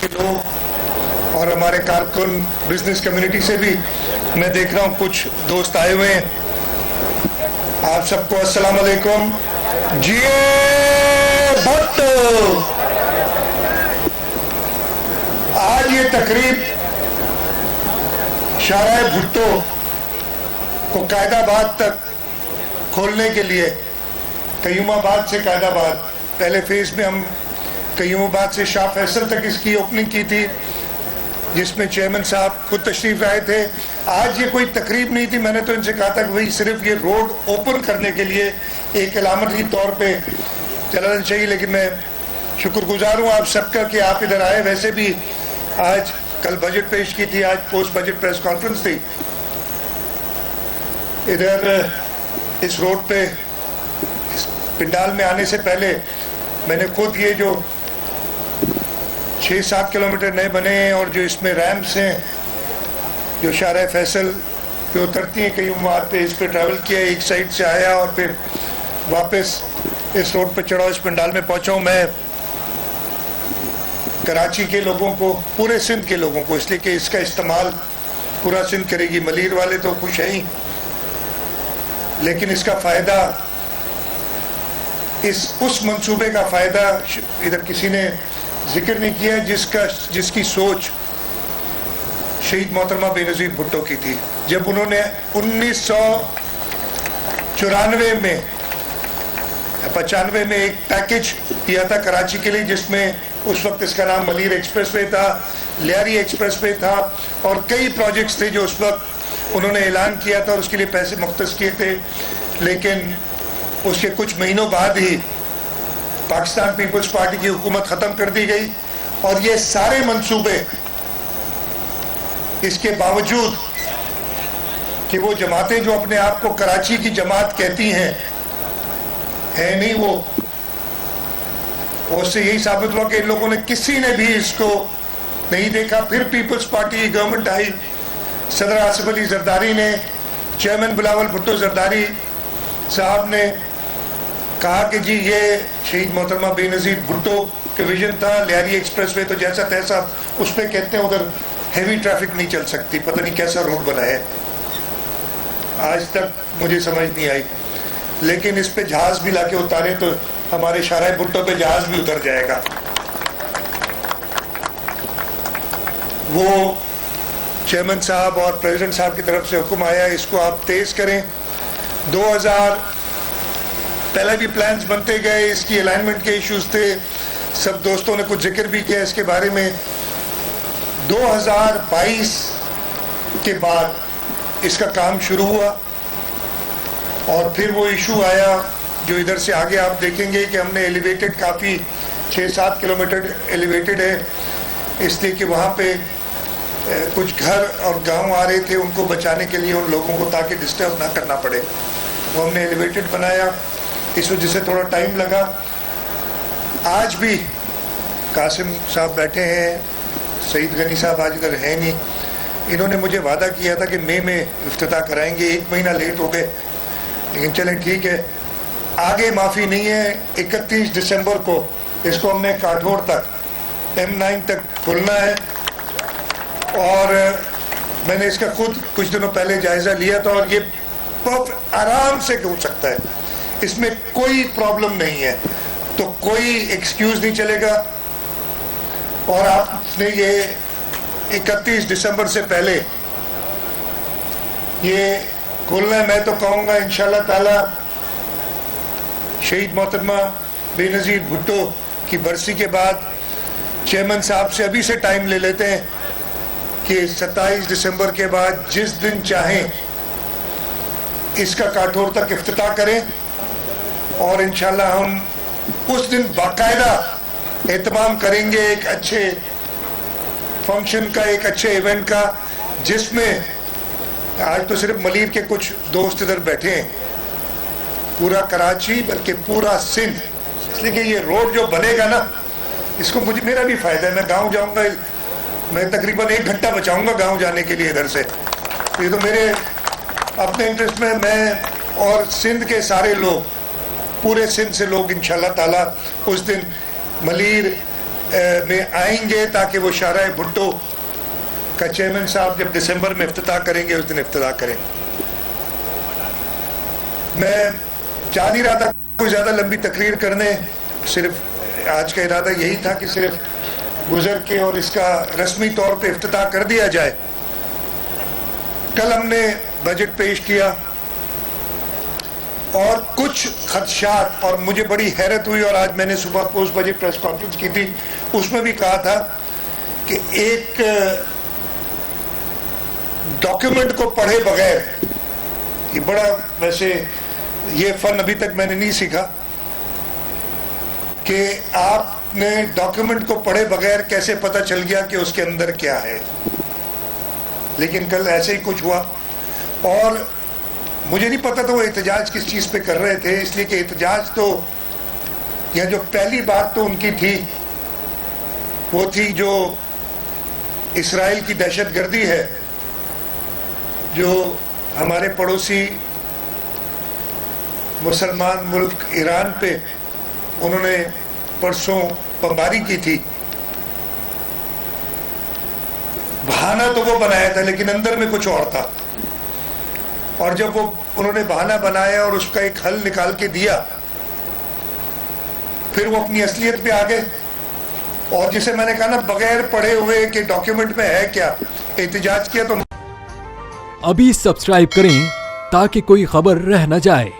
के लोग और हमारे कारकुन बिजनेस कम्युनिटी से भी मैं देख रहा हूँ कुछ दोस्त आए हुए हैं। आप सबको अस्सलाम वालेकुम। जिए भुट्टो। आज ये तकरीब शाहराह भुट्टो को कायदाबाद तक खोलने के लिए कयूमाबाद से कायदाबाद, पहले फेज में हम कयूमाबाद से शाह फैसल तक इसकी ओपनिंग की थी, जिसमें चेयरमैन साहब खुद तशरीफ लाए थे। आज ये कोई तकरीब नहीं थी, मैंने तो इनसे कहा था कि भाई सिर्फ ये रोड ओपन करने के लिए एक अलामती तौर पे चलाना चाहिए, लेकिन मैं शुक्रगुजार हूँ आप सबका कि आप इधर आए। वैसे भी आज कल बजट पेश की थी, आज पोस्ट बजट प्रेस कॉन्फ्रेंस थी। इधर इस रोड पे इस पिंडाल में आने से पहले मैंने खुद ये जो 6-7 किलोमीटर नए बने हैं और जो इसमें रैम्प्स हैं जो शाहराह फैसल पे उतरती हैं कई बार पे, इस पे ट्रैवल किया, एक साइड से आया और फिर वापस इस रोड पे चढ़ा, इस पिंडाल में पहुंचा हूँ। मैं कराची के लोगों को, पूरे सिंध के लोगों को, इसलिए कि इसका इस्तेमाल पूरा सिंध करेगी, मलीर वाले तो खुश हैं ही, लेकिन इसका फ़ायदा, उस मंसूबे का फ़ायदा इधर किसी ने जिक्र नहीं किया जिसकी सोच शहीद मोहतरमा बेनज़ीर भुट्टो की थी। जब उन्होंने 1994 में 95 में एक पैकेज दिया था कराची के लिए, जिसमें उस वक्त इसका नाम मलीर एक्सप्रेसवे था, लियारी एक्सप्रेसवे था और कई प्रोजेक्ट्स थे जो उस वक्त उन्होंने ऐलान किया था और उसके लिए पैसे मुख्तस किए थे। लेकिन उसके कुछ महीनों बाद ही पाकिस्तान पीपल्स पार्टी की हुकूमत ख़त्म कर दी गई और ये सारे मंसूबे, इसके बावजूद कि वो जमातें जो अपने आप को कराची की जमात कहती हैं, है नहीं वो, उससे यही साबित हुआ कि इन लोगों ने, किसी ने भी इसको नहीं देखा। फिर पीपल्स पार्टी की गवर्नमेंट आई, सदर आसिफ अली जरदारी ने, चेयरमैन बिलावल भुट्टो जरदारी साहब ने कहा कि जी ये शहीद मोहतरमा बेनज़ीर भुट्टो के विजन था, लियारी एक्सप्रेसवे तो जैसा तैसा उस पर कहते हैं उधर हैवी ट्रैफिक नहीं चल सकती, पता नहीं कैसा रोड बना है, आज तक मुझे समझ नहीं आई। लेकिन इस पे जहाज भी लाके उतारे तो हमारे शाहराह भुट्टो पे जहाज भी उतर जाएगा। वो चेयरमैन साहब और प्रेसिडेंट साहब की तरफ से हुक्म आया, इसको आप तेज करें। 2000 पहले भी प्लान्स बनते गए, इसकी अलाइनमेंट के इश्यूज थे, सब दोस्तों ने कुछ जिक्र भी किया इसके बारे में। 2022 के बाद इसका काम शुरू हुआ और फिर वो इशू आया जो इधर से आगे आप देखेंगे कि हमने एलिवेटेड, काफ़ी 6-7 किलोमीटर एलिवेटेड है, इसलिए कि वहाँ पे कुछ घर और गांव आ रहे थे, उनको बचाने के लिए उन लोगों को, ताकि डिस्टर्ब ना करना पड़े, वो हमने एलिवेटेड बनाया। इस वजह से थोड़ा टाइम लगा। आज भी कासिम साहब बैठे हैं, सईद गनी साहब आज इधर है नहीं, इन्होंने मुझे वादा किया था कि मई में इफ्तिताह कराएंगे, 1 महीना लेट हो गए, लेकिन चलें ठीक है, आगे माफ़ी नहीं है। 31 दिसंबर को इसको हमने काठोर तक, M9 तक खुलना है और मैंने इसका खुद कुछ दिनों पहले जायज़ा लिया था और ये आराम से हो सकता है, इसमें कोई प्रॉब्लम नहीं है, तो कोई एक्सक्यूज़ नहीं चलेगा। और आपने ये 31 दिसंबर से पहले ये खोलना है। मैं तो कहूँगा इंशाल्लाह ताला शहीद मोहतरमा बेनज़ीर भुट्टो की बरसी के बाद चेयरमैन साहब से अभी से टाइम ले लेते हैं कि 27 दिसंबर के बाद जिस दिन चाहें इसका काठोर तक इफ्तिताह करें और इंशाल्लाह हम उस दिन बाकायदा एहतमाम करेंगे एक अच्छे फंक्शन का, एक अच्छे इवेंट का, जिसमें आज तो सिर्फ मलीर के कुछ दोस्त इधर बैठे हैं, पूरा कराची बल्कि पूरा सिंध, इसलिए कि ये रोड जो बनेगा ना, इसको मुझे, मेरा भी फ़ायदा है, मैं गांव जाऊंगा, मैं तकरीबन 1 घंटा बचाऊंगा गांव जाने के लिए इधर से, ये तो मेरे अपने इंटरेस्ट में, मैं और सिंध के सारे लोग, पूरे सिंध से लोग इंशाल्लाह ताला उस दिन मलीर में आएंगे ताकि वो शाहराह भुट्टो का चेयरमैन साहब जब दिसंबर में इफ्तिताह करेंगे उस दिन इफ्तिताह करें। मैं चाह नहीं रहा था कोई ज़्यादा लंबी तकरीर करने, सिर्फ आज का इरादा यही था कि सिर्फ गुजर के और इसका रस्मी तौर पे इफ्तिताह कर दिया जाए। कल हमने बजट पेश किया और कुछ खदशात, और मुझे बड़ी हैरत हुई, और आज मैंने सुबह पोस्ट बजट प्रेस कॉन्फ्रेंस की थी, उसमें भी कहा था कि एक डॉक्यूमेंट को पढ़े बगैर, ये बड़ा, वैसे ये फन अभी तक मैंने नहीं सीखा कि आपने डॉक्यूमेंट को पढ़े बगैर कैसे पता चल गया कि उसके अंदर क्या है, लेकिन कल ऐसे ही कुछ हुआ। और मुझे नहीं पता था वो एहतजाज किस चीज़ पे कर रहे थे, इसलिए कि एहतजाज तो यह जो पहली बात तो उनकी थी वो थी जो इसराइल की दहशतगर्दी है, जो हमारे पड़ोसी मुसलमान मुल्क ईरान पे उन्होंने परसों बमबारी की थी। बहाना तो वो बनाया था लेकिन अंदर में कुछ और था, और जब वो उन्होंने बहाना बनाया और उसका एक हल निकाल के दिया, फिर वो अपनी असलियत पे आ गए। और जिसे मैंने कहा ना, बगैर पढ़े हुए कि डॉक्यूमेंट में है क्या, एहतजाज किया। तो अभी सब्सक्राइब करें ताकि कोई खबर रह न जाए।